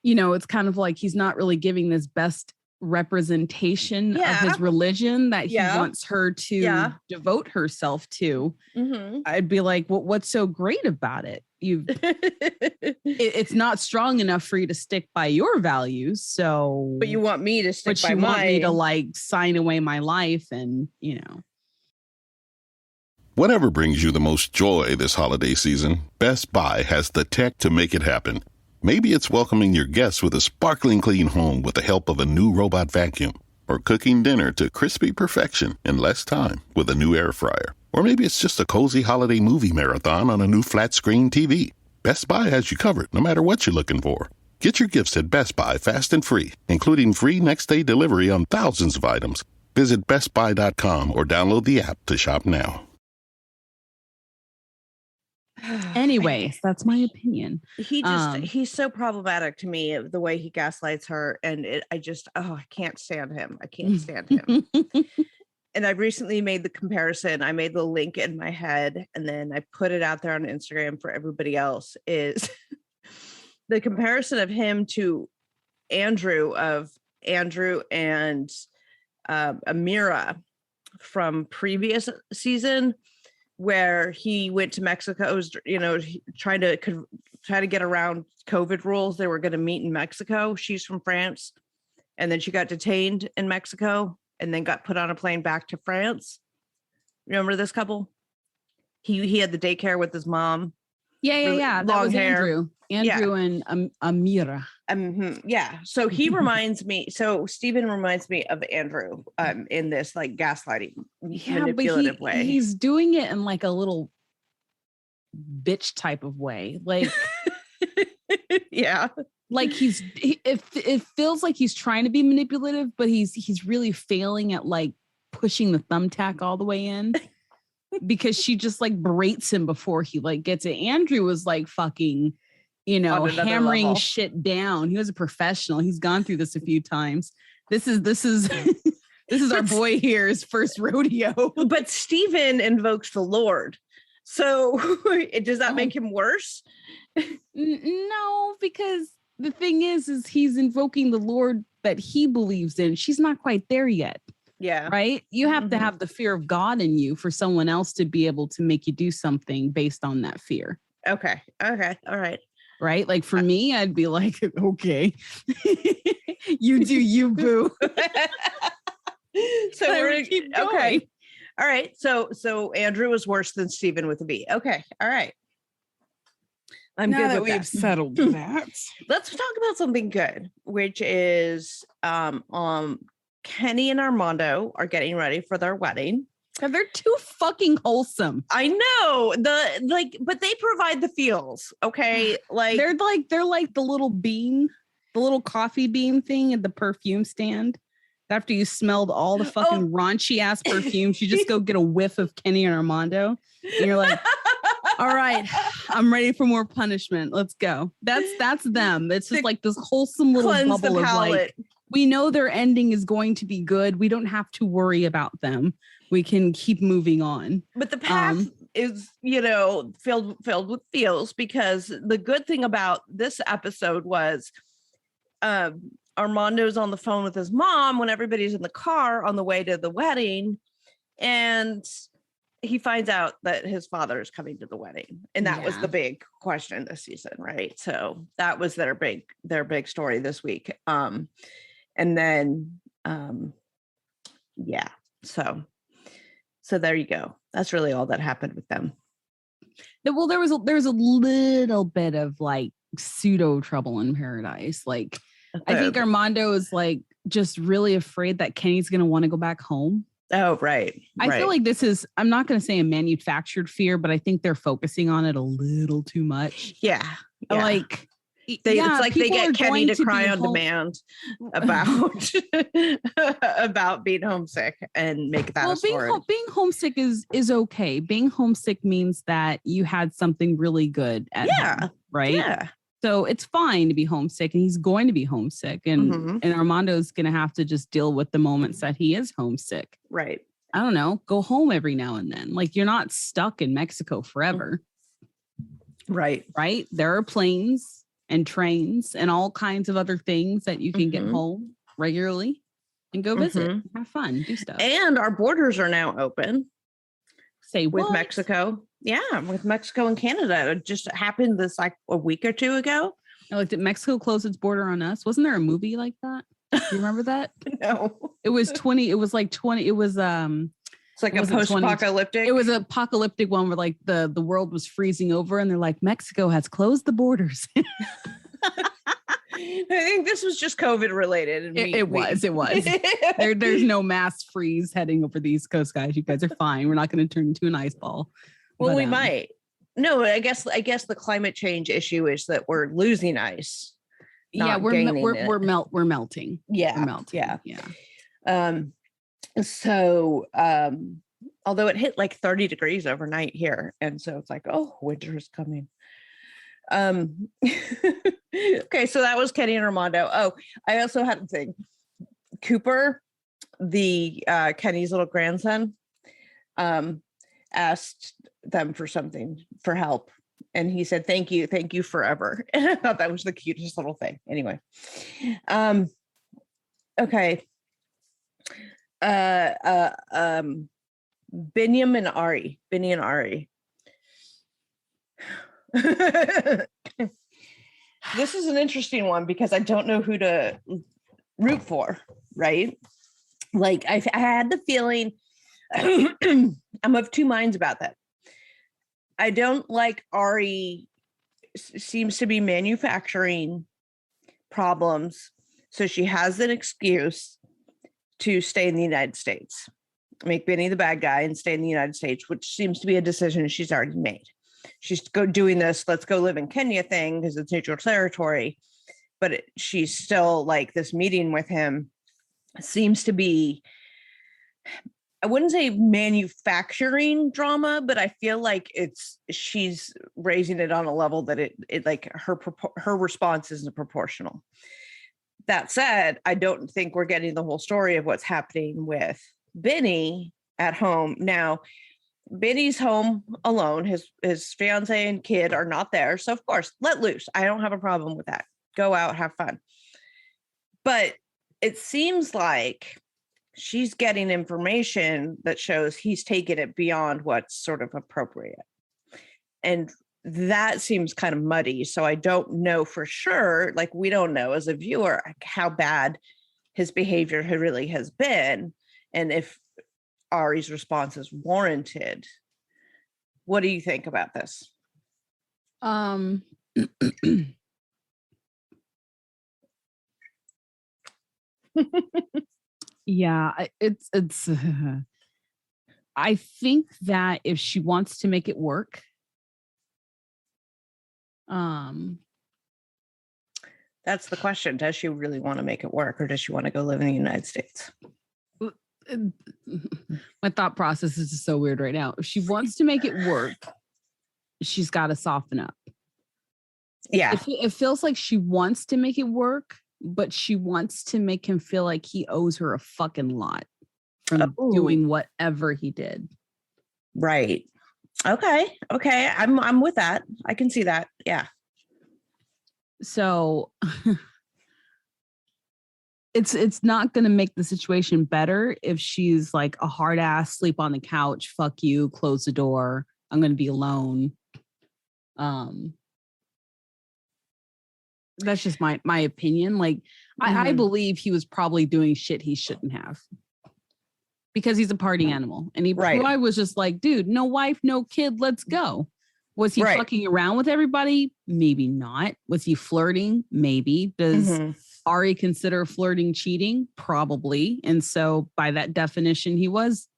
S3: it's kind of like he's not really giving this best representation of his religion that he wants her to devote herself to. I'd be like, well, what's so great about it? It's not strong enough for you to stick by your values. So,
S2: but you want me to stick by mine.
S3: Want me to like sign away my life and,
S5: Whatever brings you the most joy this holiday season, Best Buy has the tech to make it happen. Maybe it's welcoming your guests with a sparkling clean home with the help of a new robot vacuum, or cooking dinner to crispy perfection in less time with a new air fryer. Or maybe it's just a cozy holiday movie marathon on a new flat screen TV. Best Buy has you covered no matter what you're looking for. Get your gifts at Best Buy fast and free, including free next-day delivery on thousands of items. Visit bestbuy.com or download the app to shop now.
S3: Anyways, that's my opinion.
S2: He's so problematic to me, the way he gaslights her, and I can't stand him. I can't stand him. And I recently made the comparison. I made the link in my head, and then I put it out there on Instagram for everybody else, is the comparison of him to Andrew and Amira from previous season, where he went to Mexico, trying to get around COVID rules. They were going to meet in Mexico. She's from France. And then she got detained in Mexico and then got put on a plane back to France. Remember this couple? He had the daycare with his mom.
S3: Yeah. That was hair. Andrew and Amira.
S2: So he reminds me. So Stephen reminds me of Andrew in this like gaslighting, manipulative way.
S3: He's doing it in like a little bitch type of way. Like, like it feels like he's trying to be manipulative, but he's really failing at like pushing the thumbtack all the way in. Because she just like berates him before he like gets it. Andrew was like fucking, hammering level. Shit down. He was a professional. He's gone through this a few times. This is our boy here's first rodeo.
S2: But Stephen invokes the Lord. So does that make him worse?
S3: No, because the thing is he's invoking the Lord that he believes in. She's not quite there yet.
S2: Yeah.
S3: Right. You have to have the fear of God in you for someone else to be able to make you do something based on that fear.
S2: Okay. All right.
S3: Right. Like for me, I'd be like, okay, you do you, boo.
S2: So we're gonna keep going. Okay. All right. So Andrew was worse than Stephen with a V. Okay. All right. I'm
S3: now
S2: good
S3: that
S2: with
S3: we've settled that.
S2: Let's talk about something good, which is Kenny and Armando are getting ready for their wedding.
S3: And they're too fucking wholesome.
S2: I know but they provide the feels. Okay. Like
S3: they're like the little bean, the little coffee bean thing at the perfume stand. After you smelled all the fucking raunchy ass perfumes, you just go get a whiff of Kenny and Armando. And you're like, all right, I'm ready for more punishment. Let's go. That's them. It's just like this wholesome little bubble of like, we know their ending is going to be good. We don't have to worry about them. We can keep moving on.
S2: But the path is, filled with feels, because the good thing about this episode was Armando's on the phone with his mom when everybody's in the car on the way to the wedding, and he finds out that his father is coming to the wedding, and that was the big question this season, right? So that was their big story this week. And then so there you go. That's really all that happened with them.
S3: Well, there was a little bit of like pseudo trouble in paradise. Like, I think Armando is like just really afraid that Kenny's going to want to go back home.
S2: Oh, right.
S3: I feel like this is, I'm not going to say a manufactured fear, but I think they're focusing on it a little too much.
S2: Yeah.
S3: Like,
S2: it's like they get Kenny to cry on demand about being homesick and make that a story.
S3: Being homesick is okay. Being homesick means that you had something really good at home, right? Yeah. So it's fine to be homesick, and he's going to be homesick, and Armando's going to have to just deal with the moments that he is homesick.
S2: Right.
S3: I don't know. Go home every now and then. Like, you're not stuck in Mexico forever.
S2: Right.
S3: Right. There are planes and trains and all kinds of other things that you can get home regularly and go visit, have fun, do stuff.
S2: And our borders are now open.
S3: Say what?
S2: With Mexico. Yeah, with Mexico and Canada. It just happened this like a week or two ago.
S3: Did Mexico close its border on us? Wasn't there a movie like that? Do you remember that?
S2: No.
S3: It was 20. It was like 20. It was
S2: it's like a post-apocalyptic.
S3: It was an apocalyptic one where like the world was freezing over, and they're like, Mexico has closed the borders.
S2: I think this was just COVID related.
S3: It was. There's no mass freeze heading over the East Coast, guys. You guys are fine. We're not going to turn into an ice ball.
S2: Well, we might. No, I guess the climate change issue is that we're losing ice.
S3: Yeah, we're melting.
S2: Yeah,
S3: we're melting.
S2: Yeah. So, although it hit like 30 degrees overnight here, and so it's like, oh, winter is coming. Okay, so that was Kenny and Armando. Oh, I also had a thing. Cooper, the Kenny's little grandson, asked them for help, and he said, thank you forever. And I thought that was the cutest little thing. Anyway, okay. Benny and Ari. This is an interesting one because I don't know who to root for, right? Like I had the feeling I'm of two minds about that. I don't like Ari seems to be manufacturing problems, so she has an excuse to stay in the United States, make Benny the bad guy and stay in the United States, which seems to be a decision she's already made. She's doing this, let's go live in Kenya thing because it's neutral territory. But she's still like, this meeting with him seems to be, I wouldn't say manufacturing drama, but I feel like she's raising it on a level that it like her response isn't proportional. That said, I don't think we're getting the whole story of what's happening with Benny at home. Now, Benny's home alone. His fiance and kid are not there. So of course, let loose. I don't have a problem with that. Go out, have fun. But it seems like she's getting information that shows he's taken it beyond what's sort of appropriate. And that seems kind of muddy. So I don't know for sure, like we don't know as a viewer how bad his behavior really has been. And if Ari's response is warranted. What do you think about this?
S3: Yeah, it's I think that if she wants to make it work,
S2: that's the question. Does she really want to make it work, or does she want to go live in the United States?
S3: My thought process is just so weird right now. If she wants to make it work, she's got to soften up.
S2: Yeah.
S3: It feels like she wants to make it work, but she wants to make him feel like he owes her a fucking lot from doing whatever he did.
S2: Right. Okay. I'm with that. I can see that. Yeah.
S3: So it's not going to make the situation better if she's like a hard ass, sleep on the couch, fuck you, close the door, I'm going to be alone. That's just my opinion. Like, I believe he was probably doing shit he shouldn't have because he's a party animal. And he probably was just like, dude, no wife, no kid, let's go. Was he fucking around with everybody? Maybe not. Was he flirting? Maybe. Does Ari consider flirting cheating? Probably. And so by that definition, he was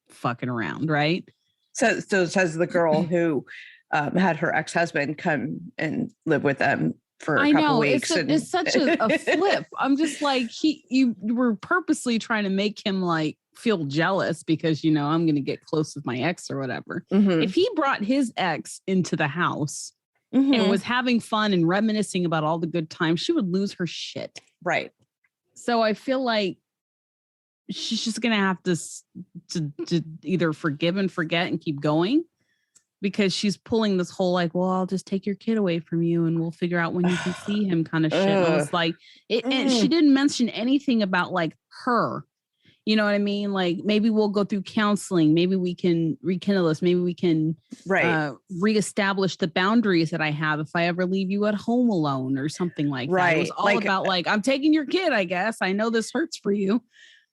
S3: fucking around, right?
S2: So says the girl who had her ex-husband come and live with them for a couple weeks.
S3: It's such a flip. I'm just like, you were purposely trying to make him like feel jealous because, you know, I'm going to get close with my ex or whatever. If he brought his ex into the house and was having fun and reminiscing about all the good times, she would lose her shit.
S2: Right.
S3: So I feel like she's just going to have to either forgive and forget and keep going, because she's pulling this whole like, well, I'll just take your kid away from you and we'll figure out when you can see him kind of shit. And I was like, and she didn't mention anything about like her. You know what I mean? Like, maybe we'll go through counseling. Maybe we can rekindle this. Maybe we can reestablish the boundaries that I have if I ever leave you at home alone or something like that. It was all about like, I'm taking your kid, I guess. I know this hurts for you.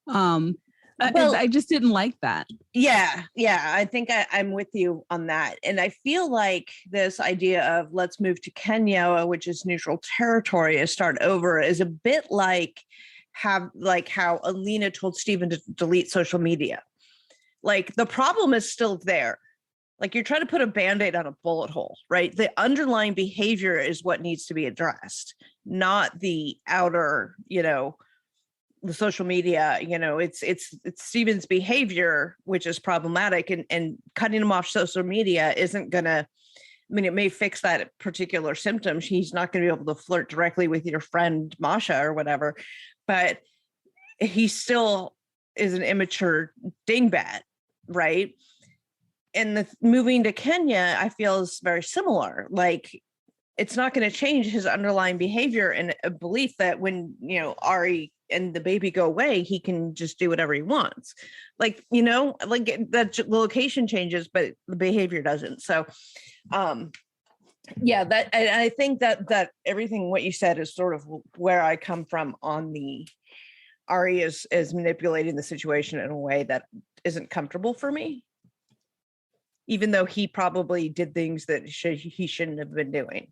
S3: I just didn't like that.
S2: Yeah. I think I'm with you on that. And I feel like this idea of let's move to Kenya, which is neutral territory, and start over is a bit like how Alina told Steven to delete social media. Like, the problem is still there. Like, you're trying to put a Band-Aid on a bullet hole, right? The underlying behavior is what needs to be addressed, not the outer, you know, the social media. You know, it's Steven's behavior, which is problematic, and cutting him off social media isn't gonna, I mean, it may fix that particular symptom. He's not going to be able to flirt directly with your friend Masha or whatever, but he still is an immature dingbat, right? And the moving to Kenya, I feel, is very similar. Like, it's not going to change his underlying behavior and a belief that when, you know, Ari and the baby go away, he can just do whatever he wants. Like, you know, like the location changes, but the behavior doesn't. So, yeah, that, and I think that everything what you said is sort of where I come from on the Ari is manipulating the situation in a way that isn't comfortable for me, even though he probably did things that he shouldn't have been doing.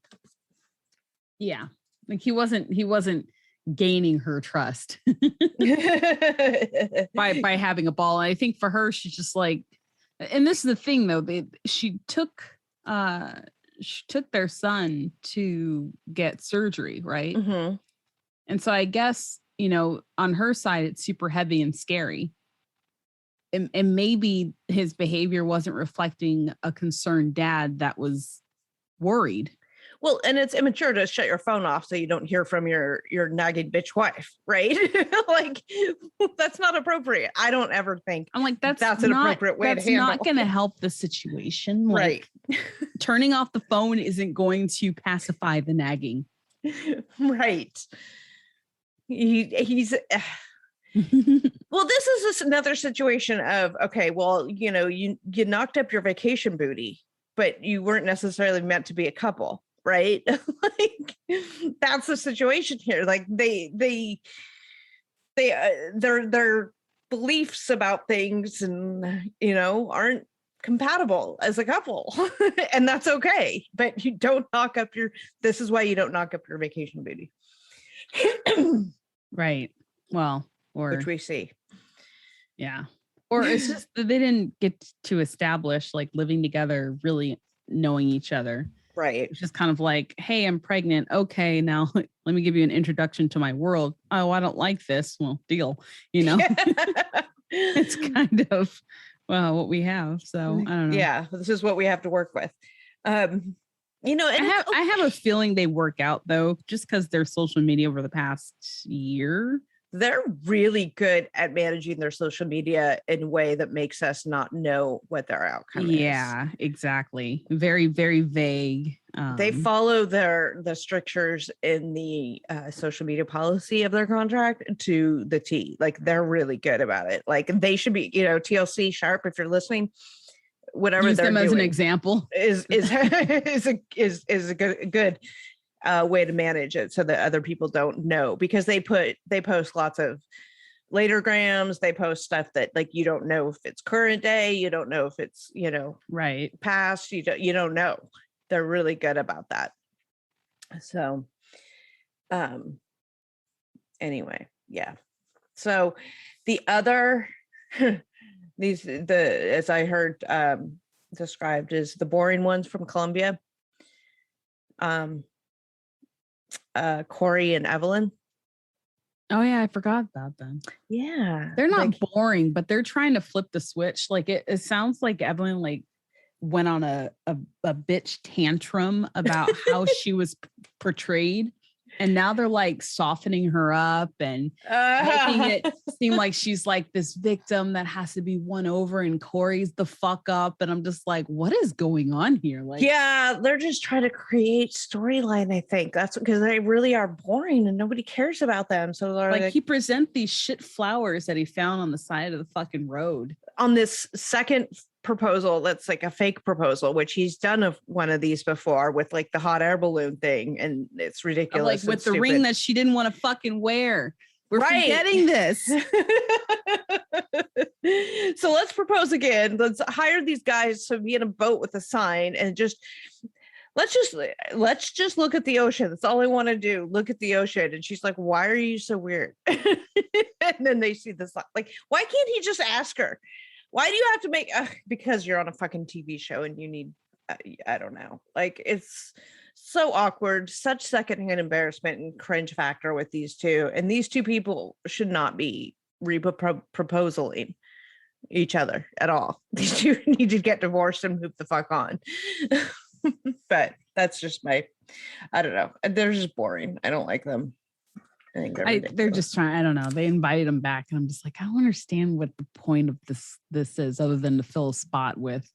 S3: Yeah, like he wasn't gaining her trust by having a ball. And I think for her, she's just like, and this is the thing though, she took their son to get surgery, right? And so I guess, you know, on her side, it's super heavy and scary. And maybe his behavior wasn't reflecting a concerned dad that was worried.
S2: Well, and it's immature to shut your phone off so you don't hear from your nagging bitch wife, right? Like, that's not appropriate. I don't ever think
S3: I'm like, that's
S2: an appropriate way to handle.
S3: That's not going to help the situation. Like, right. Turning off the phone isn't going to pacify the nagging.
S2: Right. He's well, this is another situation of, okay, well, you know, you knocked up your vacation booty, but you weren't necessarily meant to be a couple, right? Like, that's the situation here. Like, their beliefs about things and, you know, aren't compatible as a couple. And that's okay, but you don't knock up this is why you don't knock up your vacation booty.
S3: Right. Well,
S2: which we see.
S3: Yeah. Or it's just that they didn't get to establish like living together, really knowing each other.
S2: Right.
S3: It's just kind of like, hey, I'm pregnant. Okay, now let me give you an introduction to my world. Oh, I don't like this. Well, deal. You know, it's kind of, well, what we have. So I don't know.
S2: Yeah, this is what we have to work with. You know, and
S3: I have a feeling they work out though, just because their social media over the past year
S2: they're really good at managing their social media in a way that makes us not know what their outcome is.
S3: Yeah, exactly. Very, very vague.
S2: They follow the strictures in the social media policy of their contract to the T. Like, they're really good about it. Like, they should be, TLC Sharp, if you're listening, whatever
S3: use
S2: they're
S3: them as
S2: doing
S3: an example
S2: is a good way to manage it so that other people don't know, because they post lots of later grams. They post stuff that like you don't know if it's current day, you don't know if it's
S3: right
S2: past, you don't know. They're really good about that. So anyway, yeah. So the other as I heard described as the boring ones from Colombia, Corey and Evelyn.
S3: Oh yeah, I forgot about them.
S2: Yeah,
S3: they're not boring, but they're trying to flip the switch. Like it sounds like Evelyn like went on a bitch tantrum about how she was portrayed, and now they're like softening her up and making it seem like she's like this victim that has to be won over, and Corey's the fuck up. And I'm just like, what is going on here? Like,
S2: yeah, they're just trying to create storyline. I think that's because they really are boring and nobody cares about them. So they're
S3: like he present these shit flowers that he found on the side of the fucking road
S2: on this second proposal that's like a fake proposal, which he's done one of these before with like the hot air balloon thing, and it's ridiculous.
S3: Like with the ring that she didn't want to fucking wear. We're forgetting this.
S2: So let's propose again. Let's hire these guys to be in a boat with a sign and let's just look at the ocean. That's all I want to do. Look at the ocean. And she's like, why are you so weird? And then they see this, like, why can't he just ask her? Why do you have to make, because you're on a fucking TV show and you need, I don't know. Like, it's so awkward, such secondhand embarrassment and cringe factor with these two. And these two people should not be proposaling each other at all. These two need to get divorced and move the fuck on. But that's just I don't know. They're just boring. I don't like them. I think
S3: they're just trying. I don't know. They invited him back, and I'm just like, I don't understand what the point of this is, other than to fill a spot with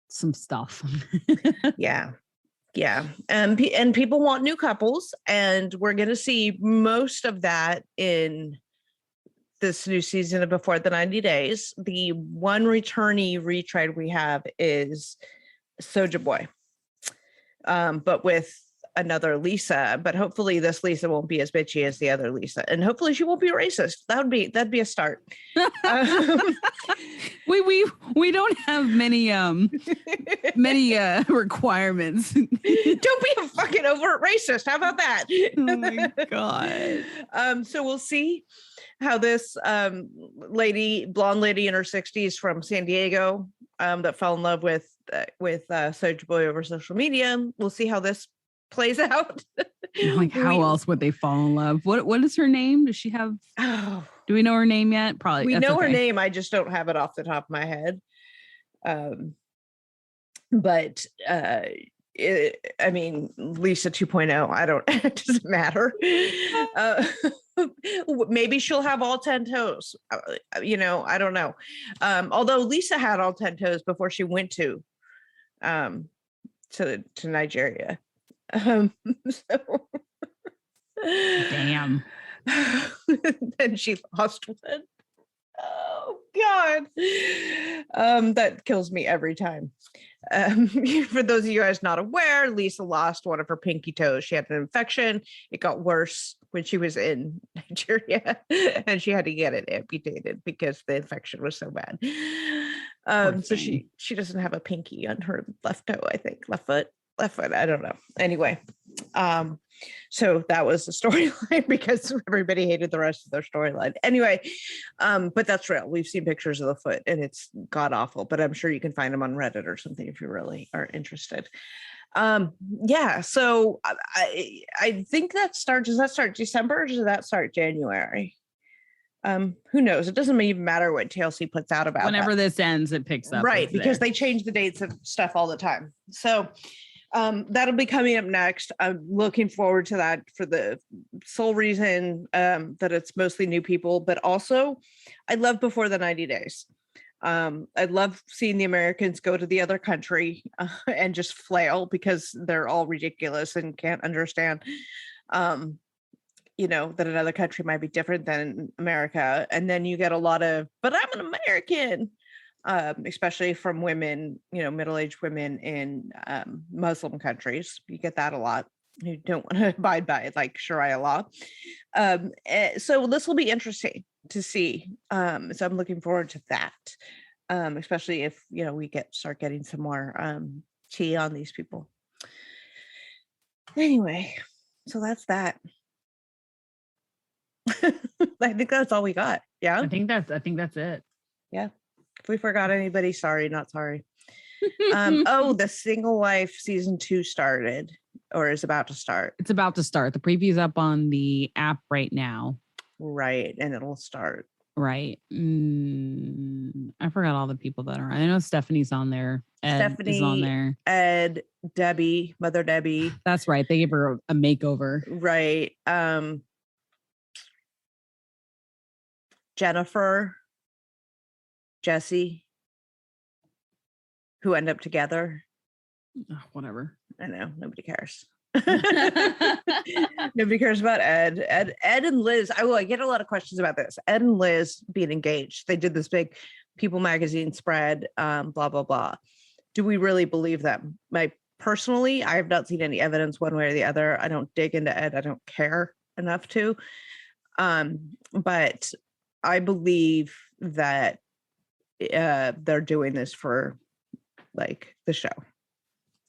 S3: some stuff.
S2: Yeah. And people want new couples, and we're going to see most of that in this new season of Before the 90 Days. The one returnee retread we have is Soulja Boy, but with another Lisa. But hopefully this Lisa won't be as bitchy as the other Lisa, and hopefully she won't be racist. That'd be a start.
S3: We don't have many requirements.
S2: Don't be a fucking overt racist. How about that?
S3: Oh my god.
S2: So we'll see how this blonde lady in her 60s from San Diego that fell in love with Soulja Boy over social media. We'll see how this plays out.
S3: Like, how else would they fall in love? What is her name? Does she have? Do we know her name yet? Probably.
S2: We know her name. I just don't have it off the top of my head. But I mean, Lisa 2.0. I don't. It doesn't matter. Maybe she'll have all 10 toes. I don't know. Although Lisa had all 10 toes before she went to Nigeria. So
S3: damn.
S2: Then she lost one. Oh God. That kills me every time. For those of you guys not aware, Lisa lost one of her pinky toes. She had an infection. It got worse when she was in Nigeria, and she had to get it amputated because the infection was so bad. So she doesn't have a pinky on her left toe, I think. Left foot. I don't know. Anyway, so that was the storyline because everybody hated the rest of their storyline. Anyway, but that's real. We've seen pictures of the foot and it's god awful, but I'm sure you can find them on Reddit or something if you really are interested. Yeah. So I think does that start December or does that start January? Who knows? It doesn't even matter what TLC puts out about
S3: whenever this ends, it picks up.
S2: Right. Because they change the dates of stuff all the time. So That'll be coming up next. I'm looking forward to that for the sole reason that it's mostly new people, but also I love Before the 90 Days. I love seeing the Americans go to the other country and just flail because they're all ridiculous and can't understand, that another country might be different than America. And then you get a lot of, but I'm an American, especially from women, middle-aged women in Muslim countries. You get that a lot. You don't want to abide by like Sharia law. So this will be interesting to see. So I'm looking forward to that, especially if, we start getting some more tea on these people. Anyway, so that's that. I think that's all we got. Yeah.
S3: I think that's it.
S2: Yeah. If we forgot anybody, sorry, not sorry. The Single Life season 2 started or is about to start.
S3: It's about to start. The preview's up on the app right now.
S2: Right. And it'll start.
S3: Right. I forgot all the people that are. I know Stephanie's on there. Stephanie is on there.
S2: Ed, Debbie, Mother Debbie.
S3: That's right. They gave her a makeover.
S2: Right. Jennifer, Jesse, who end up together.
S3: Whatever.
S2: I know. Nobody cares. Nobody cares about Ed. Ed and Liz. I get a lot of questions about this. Ed and Liz being engaged. They did this big People magazine spread, blah, blah, blah. Do we really believe them? Personally, I have not seen any evidence one way or the other. I don't dig into Ed. I don't care enough to. But I believe that they're doing this for like the show.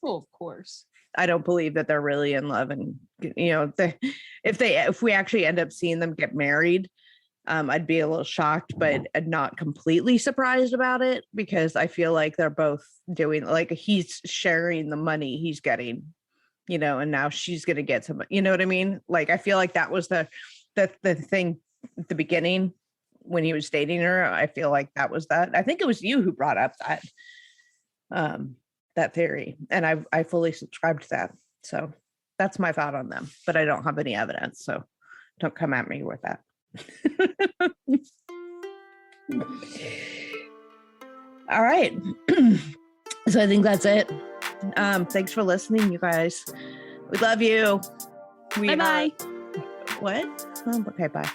S3: Well, of course.
S2: I don't believe that they're really in love, and if we actually end up seeing them get married, I'd be a little shocked, but not completely surprised about it, because I feel like they're both doing, like, he's sharing the money he's getting, and now she's gonna get some, you know what I mean? Like, I feel like that was the thing at the beginning when he was dating her. I feel like that was that. I think it was you who brought up that theory, and I fully subscribe to that. So that's my thought on them, but I don't have any evidence, so don't come at me with that. All right. So I think that's it. Thanks for listening, you guys. We love you.
S3: Bye.
S2: What? Okay, bye.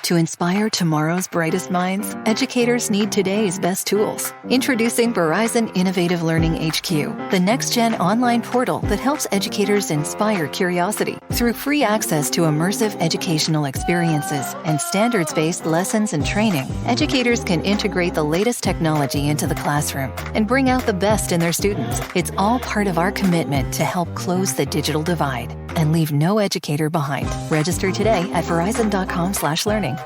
S6: To inspire tomorrow's brightest minds, educators need today's best tools. Introducing Verizon Innovative Learning HQ, the next-gen online portal that helps educators inspire curiosity. Through free access to immersive educational experiences and standards-based lessons and training, educators can integrate the latest technology into the classroom and bring out the best in their students. It's all part of our commitment to help close the digital divide and leave no educator behind. Register today at verizon.com/learning.